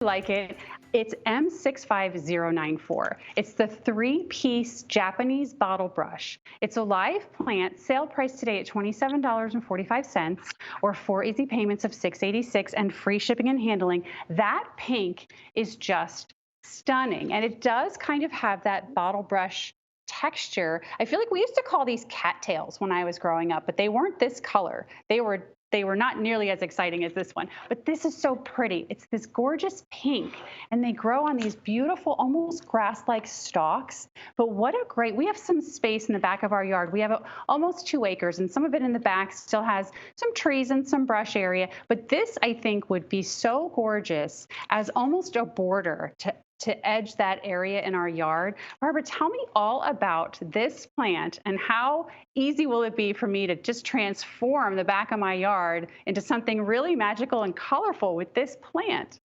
like it. It's M65094. It's the three-piece Japanese bottle brush. It's a live plant, sale price today at $27.45, or 4 easy payments of $686 and free shipping and handling. That pink is just stunning, and it does kind of have that bottle brush texture. I feel like we used to call these cattails when I was growing up, but they weren't this color. They were not nearly as exciting as this one, but this is so pretty. It's this gorgeous pink, and they grow on these beautiful, almost grass-like stalks. But what a great, we have some space in the back of our yard. We have almost 2 acres, and some of it in the back still has some trees and some brush area. But this, I think, would be so gorgeous as almost a border to edge that area in our yard. Barbara, tell me all about this plant and how easy will it be for me to just transform the back of my yard into something really magical and colorful with this plant?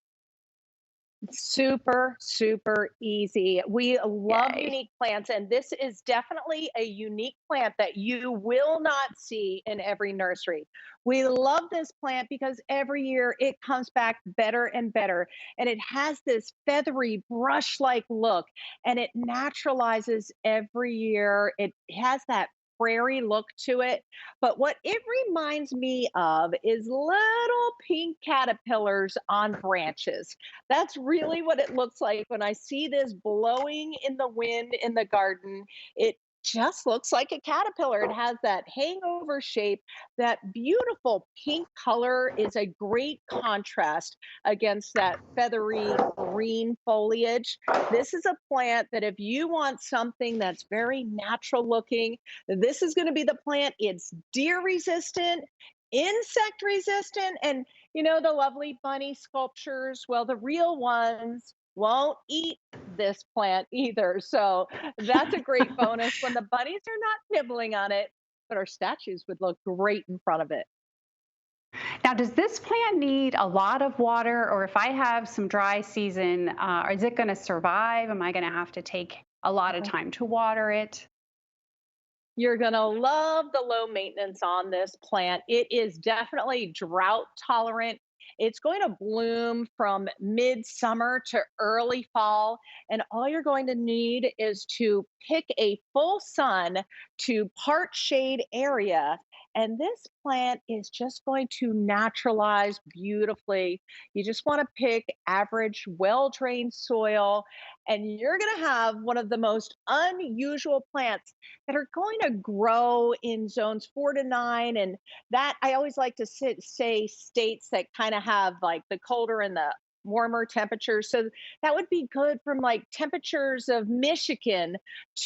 Super, super easy. We love Yay. unique plants, and this is definitely a unique plant that you will not see in every nursery. We love this plant because every year it comes back better and better, and it has this feathery brush like look, and it naturalizes every year. It has that prairie look to it. But what it reminds me of is little pink caterpillars on branches. That's really what it looks like when I see this blowing in the wind in the garden. It just looks like a caterpillar. It has that hangover shape. That beautiful pink color is a great contrast against that feathery green foliage. This is a plant that if you want something that's very natural looking, this is going to be the plant. It's deer resistant, insect resistant, and the lovely bunny sculptures, well, the real ones won't eat this plant either. So that's a great bonus when the bunnies are not nibbling on it, but our statues would look great in front of it. Now, does this plant need a lot of water, or if I have some dry season, is it going to survive? Am I going to have to take a lot of time to water it? You're going to love the low maintenance on this plant. It is definitely drought tolerant. It's going to bloom from midsummer to early fall. And all you're going to need is to pick a full sun to part shade area. And this plant is just going to naturalize beautifully. You just want to pick average, well drained soil, and you're going to have one of the most unusual plants that are going to grow in zones 4 to 9. And that I always like to say states that kind of have like the colder and the warmer temperatures. So that would be good from like temperatures of Michigan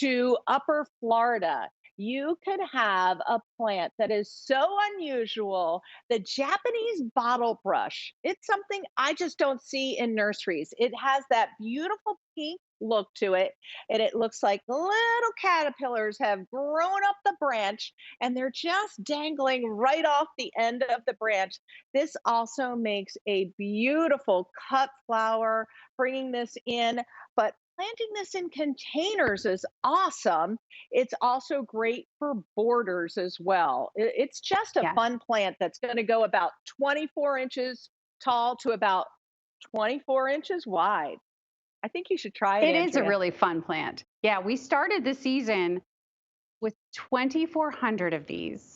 to upper Florida. You could have a plant that is so unusual. The Japanese bottle brush. It's something I just don't see in nurseries. It has that beautiful pink look to it, and it looks like little caterpillars have grown up the branch and they're just dangling right off the end of the branch. This also makes a beautiful cut flower, bringing this in, but planting this in containers is awesome. It's also great for borders as well. It's just a Yes. fun plant that's going to go about 24 inches tall to about 24 inches wide. I think you should try it, It is a Andrea. really fun plant. Yeah, we started the season with 2,400 of these.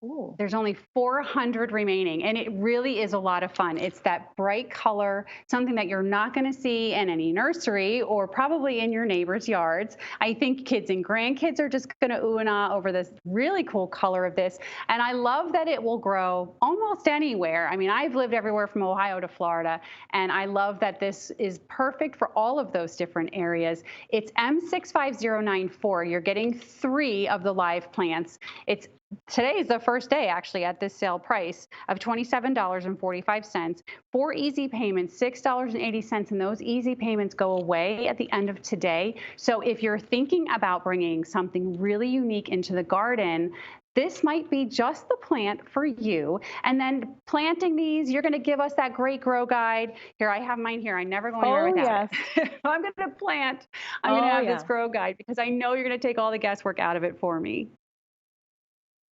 Ooh. There's only 400 remaining, and it really is a lot of fun. It's that bright color, something that you're not going to see in any nursery or probably in your neighbor's yards. I think kids and grandkids are just going to ooh and ah over this really cool color of this. And I love that it will grow almost anywhere. I mean, I've lived everywhere from Ohio to Florida, and I love that this is perfect for all of those different areas. It's M65094. You're getting 3 of the live plants. It's Today is the first day actually at this sale price of $27.45. 4 easy payments, $6.80, and those easy payments go away at the end of today. So if you're thinking about bringing something really unique into the garden, this might be just the plant for you. And then planting these, you're going to give us that great grow guide. Here, I have mine here. I never go anywhere Oh, without it. yes. If I'm going to plant, I'm going to Oh, have this yeah. grow guide because I know you're going to take all the guesswork out of it for me.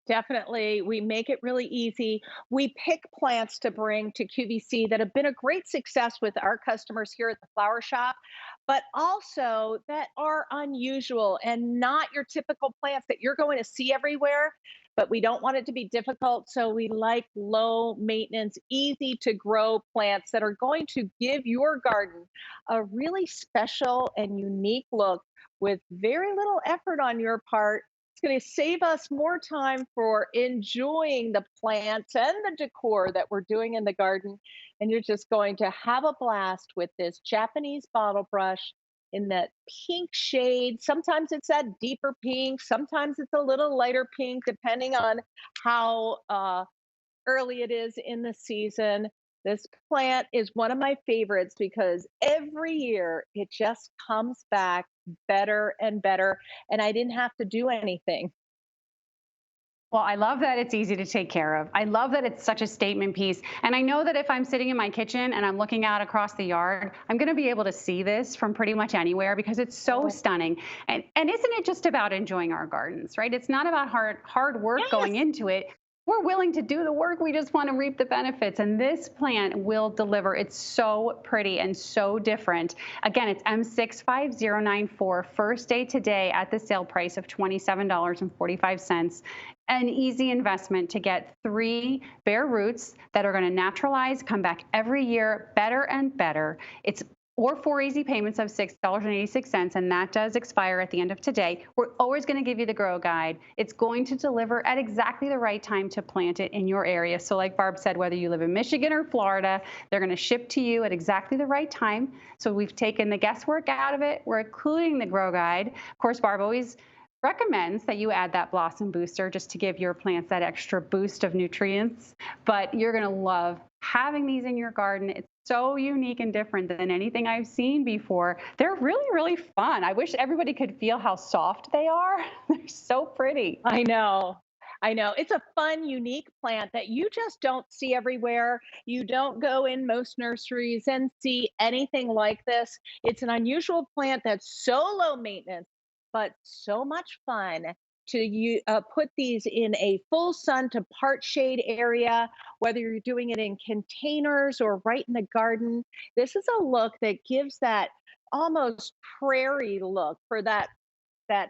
Definitely. We make it really easy. We pick plants to bring to QVC that have been a great success with our customers here at the flower shop, but also that are unusual and not your typical plants that you're going to see everywhere. But we don't want it to be difficult. So we like low maintenance, easy to grow plants that are going to give your garden a really special and unique look with very little effort on your part. It's going to save us more time for enjoying the plants and the decor that we're doing in the garden. And you're just going to have a blast with this Japanese bottle brush in that pink shade. Sometimes it's that deeper pink, sometimes it's a little lighter pink, depending on how early it is in the season. This plant is one of my favorites because every year it just comes back better and better, and I didn't have to do anything. Well, I love that it's easy to take care of. I love that it's such a statement piece. And I know that if I'm sitting in my kitchen and I'm looking out across the yard, I'm going to be able to see this from pretty much anywhere because it's so Oh, stunning. And isn't it just about enjoying our gardens, right? It's not about hard work going yes. into it. We're willing to do the work. We just want to reap the benefits. And this plant will deliver. It's so pretty and so different. Again, it's M65094, first day today at the sale price of $27.45. An easy investment to get 3 bare roots that are going to naturalize, come back every year better and better. It's or 4 easy payments of $6.86, and that does expire at the end of today. We're always going to give you the grow guide. It's going to deliver at exactly the right time to plant it in your area. So like Barb said, whether you live in Michigan or Florida, they're going to ship to you at exactly the right time. So we've taken the guesswork out of it. We're including the grow guide. Of course, Barb always recommends that you add that blossom booster just to give your plants that extra boost of nutrients. But you're going to love having these in your garden. It's so unique and different than anything I've seen before. They're really, really fun. I wish everybody could feel how soft they are. They're so pretty. I know. I know. It's a fun, unique plant that you just don't see everywhere. You don't go in most nurseries and see anything like this. It's an unusual plant that's so low maintenance, but so much fun to put these in a full sun to part shade area, whether you're doing it in containers or right in the garden. This is a look that gives that almost prairie look for that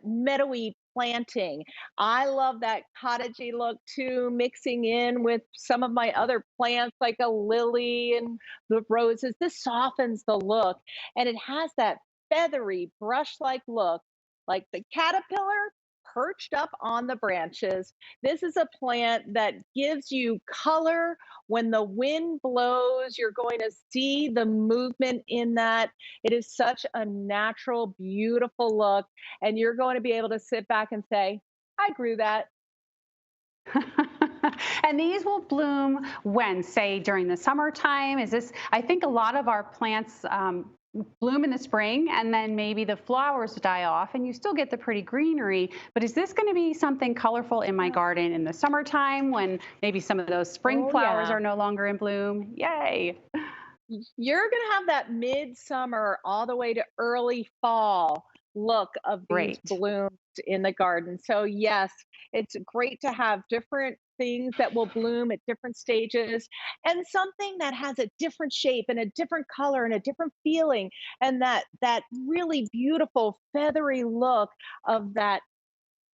meadowy planting. I love that cottagey look too, mixing in with some of my other plants like a lily and the roses. This softens the look and it has that feathery brush like look, like the caterpillar perched up on the branches. This is a plant that gives you color. When the wind blows, you're going to see the movement in that. It is such a natural, beautiful look. And you're going to be able to sit back and say, I grew that. And these will bloom when, say, during the summertime? Is this, I think a lot of our plants bloom in the spring and then maybe the flowers die off and you still get the pretty greenery. But is this going to be something colorful in my garden in the summertime when maybe some of those spring Oh, flowers yeah. are no longer in bloom? Yay. You're going to have that midsummer all the way to early fall look of these Great. blooms in the garden. So, yes, it's great to have different things that will bloom at different stages and something that has a different shape and a different color and a different feeling and that really beautiful feathery look of that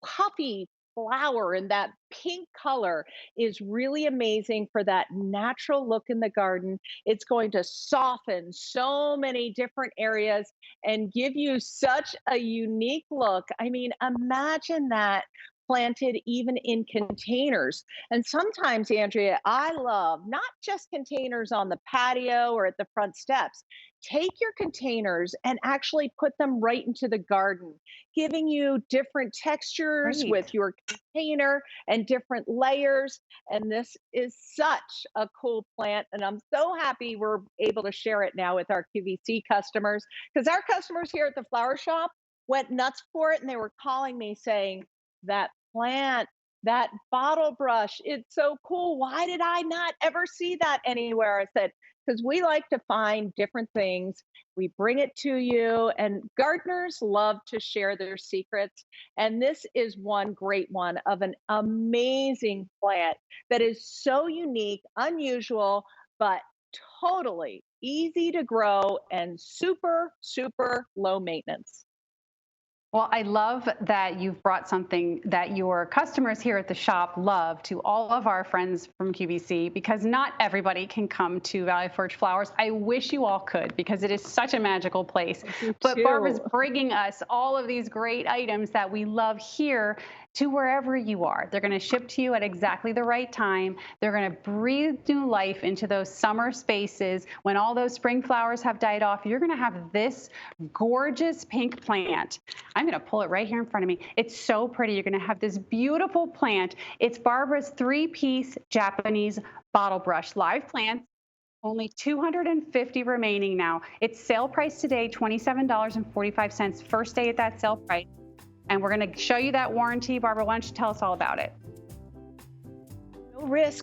puffy flower and that pink color is really amazing for that natural look in the garden. It's going to soften so many different areas and give you such a unique look. I mean, imagine that planted even in containers. And sometimes, Andrea, I love not just containers on the patio or at the front steps. Take your containers and actually put them right into the garden, giving you different textures with Great. your container and different layers. And this is such a cool plant. And I'm so happy we're able to share it now with our QVC customers because our customers here at the flower shop went nuts for it. And they were calling me saying, that plant That bottle brush, it's so cool. Why did I not ever see that anywhere? I said, because we like to find different things. We bring it to you, and gardeners love to share their secrets. And this is one great one of an amazing plant that is so unique, unusual, but totally easy to grow and super, super low maintenance. Well, I love that you've brought something that your customers here at the shop love to all of our friends from QVC because not everybody can come to Valley Forge Flowers. I wish you all could because it is such a magical place. I do But Barbara's too. bringing us all of these great items that we love here to wherever you are. They're going to ship to you at exactly the right time. They're going to breathe new life into those summer spaces. When all those spring flowers have died off, you're going to have this gorgeous pink plant. I'm going to pull it right here in front of me. It's so pretty. You're going to have this beautiful plant. It's Barbara's three-piece Japanese bottle brush live plants. Only 250 remaining now. It's sale price today, $27.45, first day at that sale price. And we're going to show you that warranty. Barbara, why don't you tell us all about it? No risk,